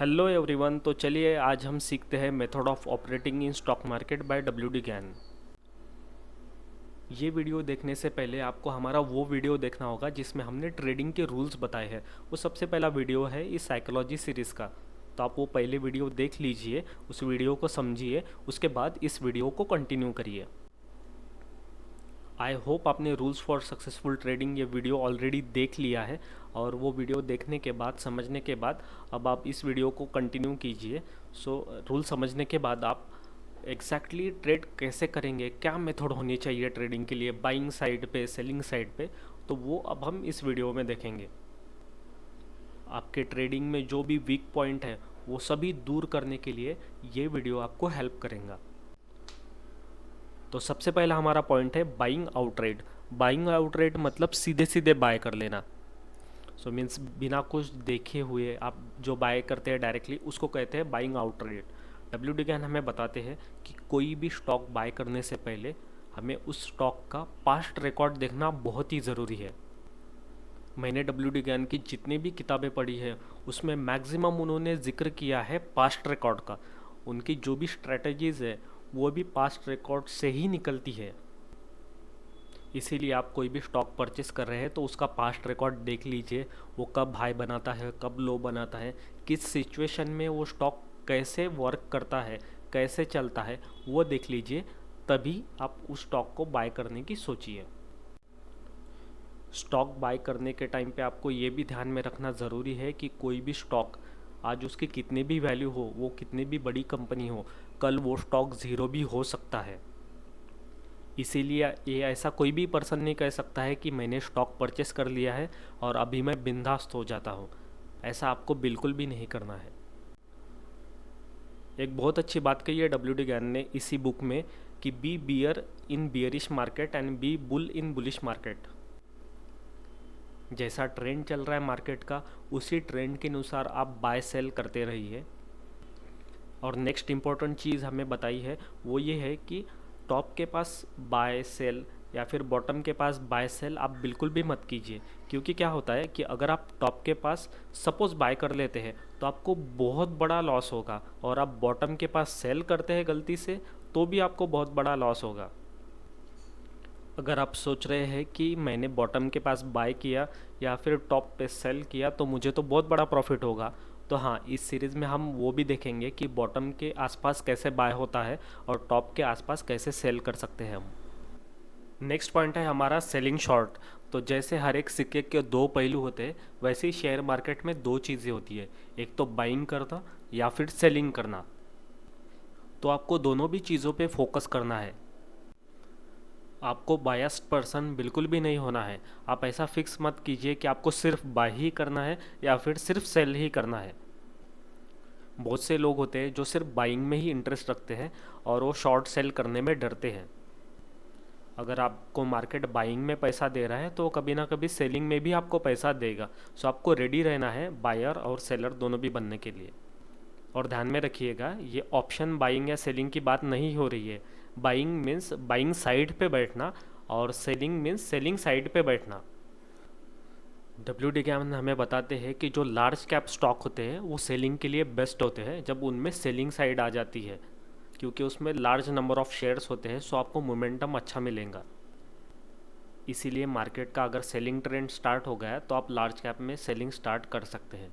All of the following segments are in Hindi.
Hello everyone. तो चलिए आज हम सीखते हैं method of operating in stock market by W D Gann. ये वीडियो देखने से पहले आपको हमारा वो वीडियो देखना होगा जिसमें हमने ट्रेडिंग के रूल्स बताए हैं। वो सबसे पहला वीडियो है इस साइकोलॉजी सीरीज़ का। तो आप वो पहले वीडियो देख लीजिए, उस वीडियो को समझिए, उसके बाद इस वीडियो को कंटिन्यू करिए। आई होप आपने रूल्स फॉर सक्सेसफुल ट्रेडिंग ये वीडियो ऑलरेडी देख लिया है, और वो वीडियो देखने के बाद, समझने के बाद अब आप इस वीडियो को कंटिन्यू कीजिए। रूल समझने के बाद आप एग्जैक्टली ट्रेड कैसे करेंगे, क्या मेथड होनी चाहिए ट्रेडिंग के लिए, बाइंग साइड पे, सेलिंग साइड पे, तो वो अब हम इस वीडियो में देखेंगे। आपके ट्रेडिंग में जो भी वीक पॉइंट है वो सभी दूर करने के लिए ये वीडियो आपको हेल्प करेगा। तो सबसे पहला हमारा पॉइंट है बाइंग आउटरेट। बाइंग आउटरेट मतलब सीधे सीधे बाय कर लेना। मीन्स बिना कुछ देखे हुए आप जो बाय करते हैं डायरेक्टली, उसको कहते हैं बाइंग आउटरेट। डब्ल्यू डी गैन हमें बताते हैं कि कोई भी स्टॉक बाय करने से पहले हमें उस स्टॉक का पास्ट रिकॉर्ड देखना बहुत ही ज़रूरी है। मैंने डब्ल्यू डी गैन की जितनी भी किताबें पढ़ी है उसमें मैक्सिमम उन्होंने जिक्र किया है पास्ट रिकॉर्ड का। उनकी जो भी स्ट्रेटजीज़ है वो भी पास्ट रिकॉर्ड से ही निकलती है। इसीलिए आप कोई भी स्टॉक परचेस कर रहे हैं तो उसका पास्ट रिकॉर्ड देख लीजिए, वो कब हाई बनाता है, कब लो बनाता है, किस सिचुएशन में वो स्टॉक कैसे वर्क करता है, कैसे चलता है, वो देख लीजिए। तभी आप उस स्टॉक को बाय करने की सोचिए। स्टॉक बाय करने के टाइम पे आपको ये भी ध्यान में रखना ज़रूरी है कि कोई भी स्टॉक आज उसकी कितनी भी वैल्यू हो, वो कितनी भी बड़ी कंपनी हो, कल वो स्टॉक ज़ीरो भी हो सकता है। इसीलिए ये ऐसा कोई भी पर्सन नहीं कह सकता है कि मैंने स्टॉक परचेस कर लिया है और अभी मैं बिंदास्त हो जाता हूँ। ऐसा आपको बिल्कुल भी नहीं करना है। एक बहुत अच्छी बात कही है डब्ल्यू डी गैन ने इसी बुक में कि be bear in bearish market and be bull in bullish market. जैसा ट्रेंड चल रहा है मार्केट का, उसी ट्रेंड के अनुसार आप बाय सेल करते रहिए। और नेक्स्ट इम्पॉर्टेंट चीज़ हमें बताई है वो ये है कि टॉप के पास बाय सेल या फिर बॉटम के पास बाय सेल आप बिल्कुल भी मत कीजिए। क्योंकि क्या होता है कि अगर आप टॉप के पास सपोज़ बाय कर लेते हैं तो आपको बहुत बड़ा लॉस होगा, और आप बॉटम के पास सेल करते हैं गलती से तो भी आपको बहुत बड़ा लॉस होगा। अगर आप सोच रहे हैं कि मैंने बॉटम के पास बाय किया या फिर टॉप पे सेल किया तो मुझे तो बहुत बड़ा प्रॉफिट होगा, तो हाँ, इस सीरीज़ में हम वो भी देखेंगे कि बॉटम के आसपास कैसे बाय होता है और टॉप के आसपास कैसे सेल कर सकते हैं हम। नेक्स्ट पॉइंट है हमारा सेलिंग शॉर्ट। तो जैसे हर एक सिक्के के दो पहलू होते हैं, वैसे ही शेयर मार्केट में दो चीज़ें होती है, एक तो बाइंग करना या फिर सेलिंग करना। तो आपको दोनों भी चीज़ों पे फोकस करना है। आपको बायस्ड पर्सन बिल्कुल भी नहीं होना है। आप ऐसा फिक्स मत कीजिए कि आपको सिर्फ बाय ही करना है या फिर सिर्फ सेल ही करना है। बहुत से लोग होते हैं जो सिर्फ बाइंग में ही इंटरेस्ट रखते हैं और वो शॉर्ट सेल करने में डरते हैं। अगर आपको मार्केट बाइंग में पैसा दे रहा है तो कभी ना कभी सेलिंग में भी आपको पैसा देगा। सो आपको रेडी रहना है बायर और सेलर दोनों भी बनने के लिए। और ध्यान में रखिएगा, ये ऑप्शन बाइंग या सेलिंग की बात नहीं हो रही है। बाइंग मीन्स बाइंग साइड पे बैठना, और सेलिंग मीन्स सेलिंग साइड पे बैठना। डब्ल्यू डी गैन हमें बताते हैं कि जो लार्ज कैप स्टॉक होते हैं वो सेलिंग के लिए बेस्ट होते हैं जब उनमें सेलिंग साइड आ जाती है, क्योंकि उसमें लार्ज नंबर ऑफ शेयर्स होते हैं, सो आपको मोमेंटम अच्छा मिलेगा। इसीलिए मार्केट का अगर सेलिंग ट्रेंड स्टार्ट हो गया तो आप लार्ज कैप में सेलिंग स्टार्ट कर सकते हैं।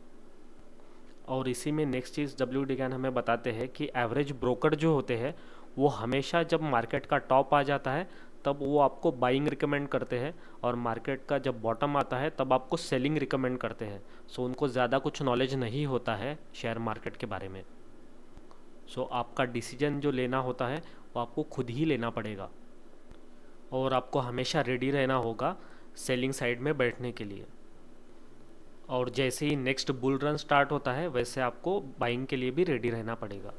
और इसी में नेक्स्ट चीज़ डब्ल्यू डी गैन हमें बताते हैं कि एवरेज ब्रोकर जो होते हैं वो हमेशा जब मार्केट का टॉप आ जाता है तब वो आपको बाइंग रिकमेंड करते हैं, और मार्केट का जब बॉटम आता है तब आपको सेलिंग रिकमेंड करते हैं। सो उनको ज़्यादा कुछ नॉलेज नहीं होता है शेयर मार्केट के बारे में। सो आपका डिसीजन जो लेना होता है वो आपको खुद ही लेना पड़ेगा, और आपको हमेशा रेडी रहना होगा सेलिंग साइड में बैठने के लिए। और जैसे ही नेक्स्ट बुल रन स्टार्ट होता है वैसे आपको बाइंग के लिए भी रेडी रहना पड़ेगा।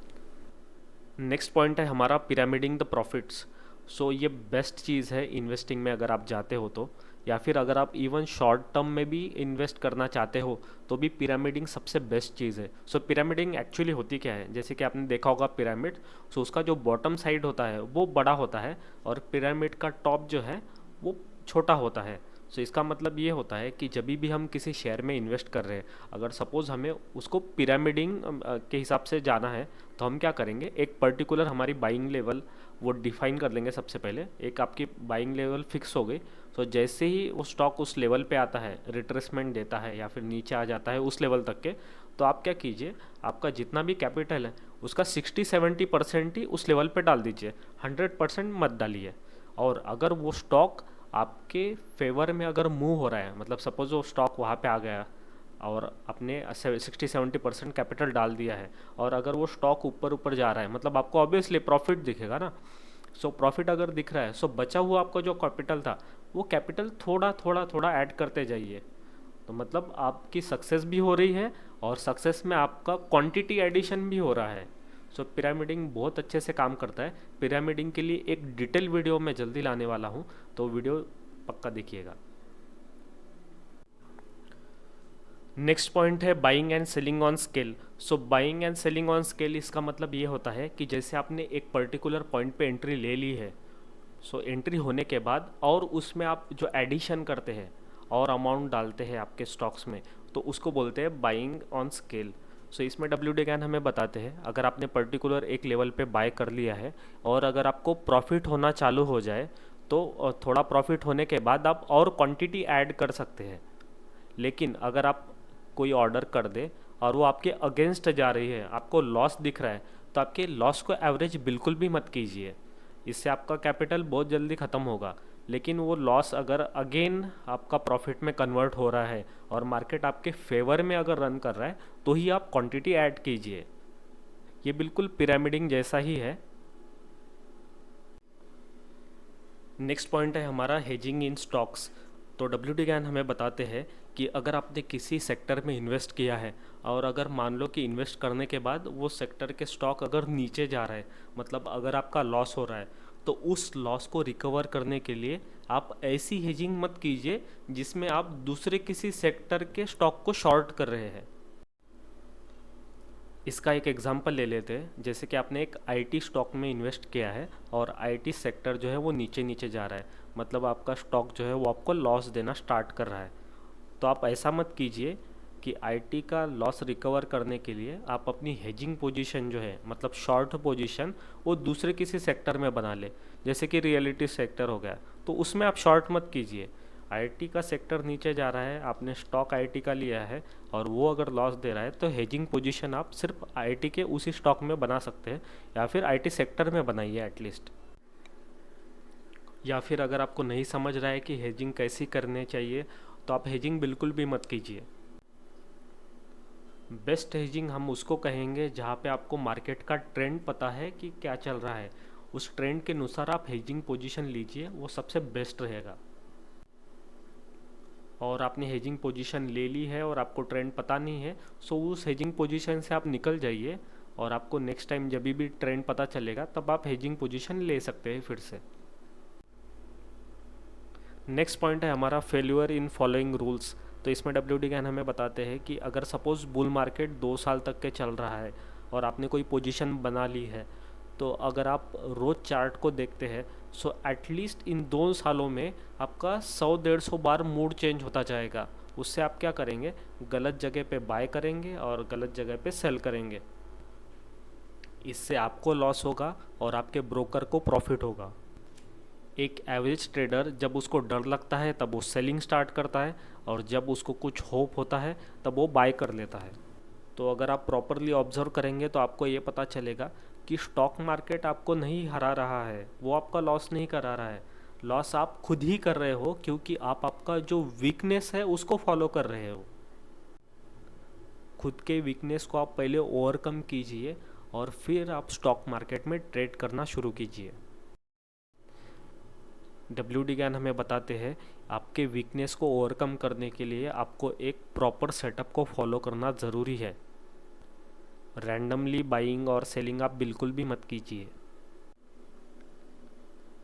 नेक्स्ट पॉइंट है हमारा पिरामिडिंग द प्रॉफिट्स। सो ये बेस्ट चीज़ है इन्वेस्टिंग में अगर आप जाते हो तो, या फिर अगर आप इवन शॉर्ट टर्म में भी इन्वेस्ट करना चाहते हो तो भी पिरामिडिंग सबसे बेस्ट चीज़ है। सो पिरामिडिंग एक्चुअली होती क्या है, जैसे कि आपने देखा होगा पिरामिड, सो उसका जो बॉटम साइड होता है वो बड़ा होता है और पिरामिड का टॉप जो है वो छोटा होता है। सो इसका मतलब ये होता है कि जब भी हम किसी शेयर में इन्वेस्ट कर रहे हैं, अगर सपोज़ हमें उसको पिरामिडिंग के हिसाब से जाना है, तो हम क्या करेंगे, एक पर्टिकुलर हमारी बाइंग लेवल वो डिफाइन कर लेंगे। सबसे पहले एक आपकी बाइंग लेवल फिक्स हो गई, तो जैसे ही वो स्टॉक उस लेवल पे आता है, रिट्रेसमेंट देता है या फिर नीचे आ जाता है उस लेवल तक के, तो आप क्या कीजिए, आपका जितना भी कैपिटल है उसका 60-70% ही उस लेवल पे डाल दीजिए, 100% मत डालिए। और अगर वो स्टॉक आपके फेवर में अगर मूव हो रहा है, मतलब सपोज वो स्टॉक वहाँ पे आ गया और आपने 60-70% कैपिटल डाल दिया है, और अगर वो स्टॉक ऊपर ऊपर जा रहा है, मतलब आपको ऑब्वियसली प्रॉफिट दिखेगा ना। सो प्रॉफिट अगर दिख रहा है, सो बचा हुआ आपका जो कैपिटल था, वो कैपिटल थोड़ा थोड़ा थोड़ा ऐड करते जाइए। तो मतलब आपकी सक्सेस भी हो रही है और सक्सेस में आपका क्वांटिटी एडिशन भी हो रहा है। सो पिरामिडिंग बहुत अच्छे से काम करता है। पिरामिडिंग के लिए एक डिटेल वीडियो मैं जल्दी लाने वाला हूँ, तो वीडियो पक्का देखिएगा। नेक्स्ट पॉइंट है buying and selling on scale. So buying and selling on scale, इसका मतलब ये होता है कि जैसे आपने एक पर्टिकुलर पॉइंट पे एंट्री ले ली है, सो एंट्री होने के बाद और उसमें आप जो एडिशन करते हैं और अमाउंट डालते हैं आपके स्टॉक्स में, तो उसको बोलते हैं बाइंग ऑन स्केल। सो इसमें WD ज्ञान हमें बताते हैं, अगर आपने पर्टिकुलर एक लेवल पे बाय कर लिया है और अगर आपको प्रॉफिट होना चालू हो जाए, तो थोड़ा प्रॉफिट होने के बाद आप और क्वांटिटी ऐड कर सकते हैं। लेकिन अगर आप कोई ऑर्डर कर दे और वो आपके अगेंस्ट जा रही है, आपको लॉस दिख रहा है, तो आपके लॉस को एवरेज बिल्कुल भी मत कीजिए। इससे आपका कैपिटल बहुत जल्दी ख़त्म होगा। लेकिन वो लॉस अगर अगेन आपका प्रॉफिट में कन्वर्ट हो रहा है और मार्केट आपके फेवर में अगर रन कर रहा है, तो ही आप क्वांटिटी ऐड कीजिए। ये बिल्कुल पिरामिडिंग जैसा ही है। नेक्स्ट पॉइंट है हमारा हेजिंग इन स्टॉक्स। तो WD ज्ञान हमें बताते हैं कि अगर आपने किसी सेक्टर में इन्वेस्ट किया है और अगर मान लो कि इन्वेस्ट करने के बाद वो सेक्टर के स्टॉक अगर नीचे जा रहा है, मतलब अगर आपका लॉस हो रहा है, तो उस लॉस को रिकवर करने के लिए आप ऐसी हेजिंग मत कीजिए जिसमें आप दूसरे किसी सेक्टर के स्टॉक को शॉर्ट कर रहे हैं। इसका एक एग्जांपल ले लेते हैं। जैसे कि आपने एक IT स्टॉक में इन्वेस्ट किया है और IT सेक्टर जो है वो नीचे नीचे जा रहा है, मतलब आपका स्टॉक जो है वो आपको लॉस देना स्टार्ट कर रहा है। तो आप ऐसा मत कीजिए कि IT का लॉस रिकवर करने के लिए आप अपनी हेजिंग पोजीशन जो है, मतलब शॉर्ट पोजीशन, वो दूसरे किसी सेक्टर में बना ले। जैसे कि रियलिटी सेक्टर हो गया, तो उसमें आप शॉर्ट मत कीजिए। IT का सेक्टर नीचे जा रहा है, आपने स्टॉक IT का लिया है और वो अगर लॉस दे रहा है, तो हेजिंग पोजीशन आप सिर्फ IT के उसी स्टॉक में बना सकते हैं, या फिर IT सेक्टर में बनाइए एटलीस्ट। या फिर अगर आपको नहीं समझ रहा है कि हेजिंग कैसी करनी चाहिए, तो आप हेजिंग बिल्कुल भी मत कीजिए। बेस्ट हेजिंग हम उसको कहेंगे जहाँ पे आपको मार्केट का ट्रेंड पता है कि क्या चल रहा है, उस ट्रेंड के अनुसार आप हेजिंग पोजीशन लीजिए, वो सबसे बेस्ट रहेगा। और आपने हेजिंग पोजीशन ले ली है और आपको ट्रेंड पता नहीं है, सो उस हेजिंग पोजीशन से आप निकल जाइए और आपको नेक्स्ट टाइम जब भी ट्रेंड पता चलेगा तब आप हेजिंग पोजीशन ले सकते हैं फिर से। नेक्स्ट पॉइंट है हमारा फेल्यूर इन फॉलोइंग रूल्स। तो इसमें WD ज्ञान हमें बताते हैं कि अगर सपोज़ बुल मार्केट 2 साल तक के चल रहा है और आपने कोई पोजीशन बना ली है, तो अगर आप रोज़ चार्ट को देखते हैं, सो एटलीस्ट इन 2 सालों में आपका 100-150 बार मूड चेंज होता जाएगा। उससे आप क्या करेंगे, गलत जगह पे बाय करेंगे और गलत जगह पे सेल करेंगे। इससे आपको लॉस होगा और आपके ब्रोकर को प्रॉफिट होगा। एक एवरेज ट्रेडर जब उसको डर लगता है तब वो सेलिंग स्टार्ट करता है, और जब उसको कुछ होप होता है तब वो बाय कर लेता है। तो अगर आप प्रॉपरली ऑब्जर्व करेंगे तो आपको ये पता चलेगा कि स्टॉक मार्केट आपको नहीं हरा रहा है, वो आपका लॉस नहीं करा रहा है। लॉस आप खुद ही कर रहे हो, क्योंकि आप आपका जो वीकनेस है उसको फॉलो कर रहे हो। खुद के वीकनेस को आप पहले ओवरकम कीजिए और फिर आप स्टॉक मार्केट में ट्रेड करना शुरू कीजिए। WD ज्ञान हमें बताते हैं आपके वीकनेस को ओवरकम करने के लिए आपको एक प्रॉपर सेटअप को फॉलो करना ज़रूरी है। रैंडमली बाइंग और सेलिंग आप बिल्कुल भी मत कीजिए।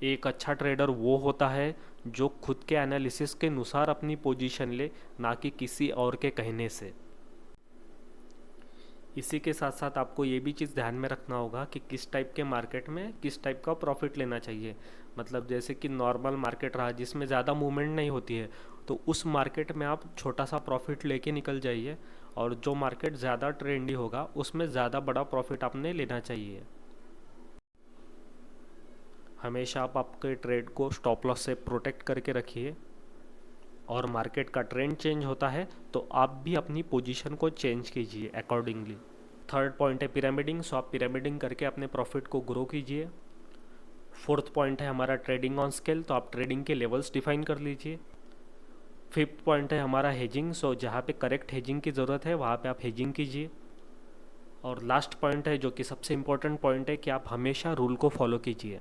एक अच्छा ट्रेडर वो होता है जो खुद के एनालिसिस के अनुसार अपनी पोजीशन ले, ना कि किसी और के कहने से। इसी के साथ साथ आपको ये भी चीज़ ध्यान में रखना होगा कि किस टाइप के मार्केट में किस टाइप का प्रॉफिट लेना चाहिए। मतलब जैसे कि नॉर्मल मार्केट रहा जिसमें ज़्यादा मूवमेंट नहीं होती है, तो उस मार्केट में आप छोटा सा प्रॉफिट लेके निकल जाइए, और जो मार्केट ज़्यादा ट्रेंडी होगा उसमें ज़्यादा बड़ा प्रॉफिट आपने लेना चाहिए। हमेशा आप आपके ट्रेड को स्टॉप लॉस से प्रोटेक्ट करके रखिए, और मार्केट का ट्रेंड चेंज होता है तो आप भी अपनी पोजीशन को चेंज कीजिए अकॉर्डिंगली। थर्ड पॉइंट है पिरामिडिंग, सो आप पिरामिडिंग करके अपने प्रॉफिट को ग्रो कीजिए। फोर्थ पॉइंट है हमारा ट्रेडिंग ऑन स्केल, तो आप ट्रेडिंग के लेवल्स डिफाइन कर लीजिए। फिफ्थ पॉइंट है हमारा हेजिंग, सो जहाँ पे करेक्ट हेजिंग की ज़रूरत है वहाँ पे आप हेजिंग कीजिए। और लास्ट पॉइंट है जो कि सबसे इम्पोर्टेंट पॉइंट है कि आप हमेशा रूल को फॉलो कीजिए।